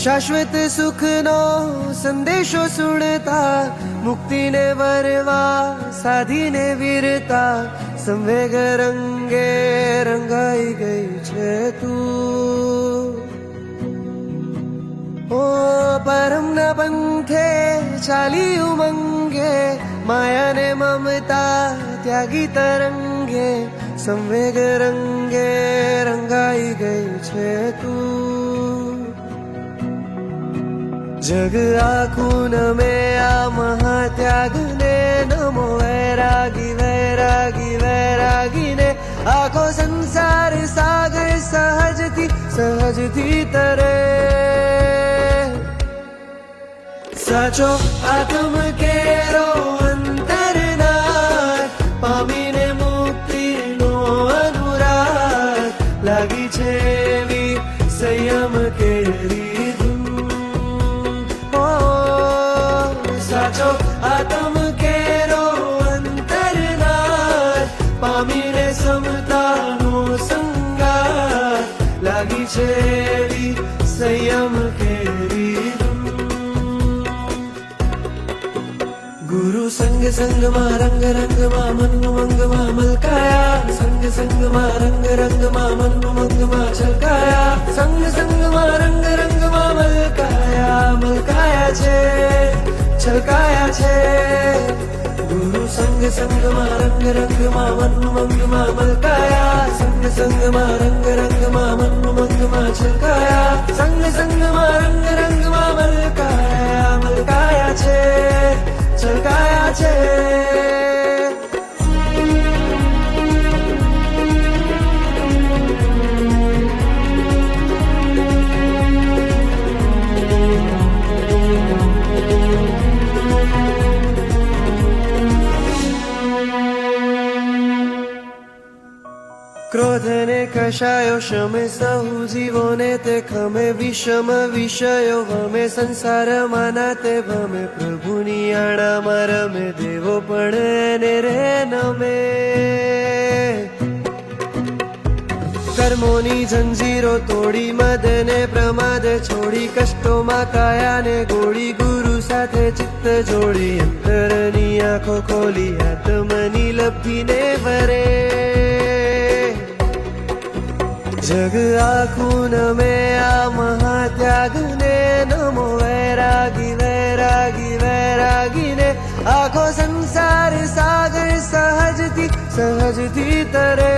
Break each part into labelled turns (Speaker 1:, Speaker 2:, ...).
Speaker 1: શાશ્વત સુખનો સંદેશો સુણતા, મુક્તિને વરવા સાધીને વીરતા, સંવેગ રંગે રંગાઈ ગઈ છે તું. ઓ પરમના પંથે ચાલી ઉમંગે, માયાને મમતા ત્યાગી તરંગે, સંવેગ રંગે રંગાઈ ગઈ છે તું. જગ આખું નમે આ મહાત્યાગને, નમો વૈરાગી વૈરાગી વૈરાગીને. આખો સંસાર સાગર સહજથી સહજથી તરે. સાચો આત્મ કેરો અંતરનાથ, પામીને મુક્તિનો અનુરાગ, લાગી છે એવી સંયમ કેરી ધૂમ. સાચો આત્મ કેરો અંતરનાથ, પામીને સમતાનો સંગાર, લાગી છે એવી સંયમ કેરી ધૂમ. ગુરુ સંગ સંગમાં રંગ રંગમાં મનનું મંગમાં મલકાયા, સંગ સંગમાં રંગ રંગમાં મનનું મંગમાં છલકાયા, સંગ સંગમાં રંગ રંગમાં મલકાયા મલકાયા છે છલકાયા છે. ગુરુ સંગ સંગમાં રંગ રંગમાં મનનું મંગમાં મલકાયા, સંગ સંગમાં રંગ રંગમાં મનનું મંગમાં છલકાયા, સંગ સંગમાં રંગ રંગમાં મલકાયા મલકાયા છે છલકાયા છે. ક્રોધને કશાયો શમે, સહુ જીવોને તે ખમે, વિષમ વિષયો ભમે, સંસારમાં નાતે ભમે, પ્રભુની આણામાં રમે, દેવો પણ એને રે નમે. કર્મોની જંજીરો તોડી, મદને પ્રમાદ છોડી, કષ્ટોમાં કાયાને ગોળી, ગુરુ સાથે ચિત્ત જોડી, અંતરની આંખો ખોલી, આત્મની લબ્ધિને વરે. જગ આખું નમે આ મહાત્યાગને, નમો વૈરાગી વૈરાગી વૈરાગીને. આખો સંસાર સાગર સહજથી સહજથી તરે.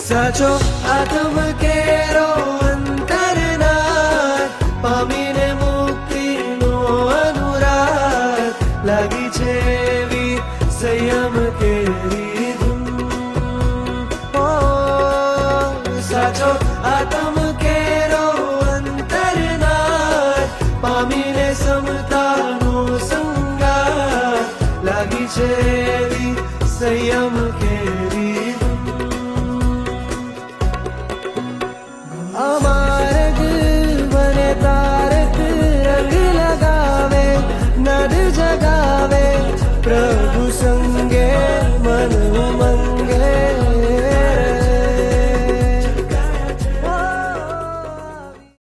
Speaker 1: સાચો આત્મ કેરો અંતરનાથ, પામીને મુક્તિનો અનુરાગ, લાગી છે એવી સંયમ કેરી ધૂમ. સાચો આત્મ કેરો અંતરનાથ, પામીને સમતાનો સંગાર, લાગી છે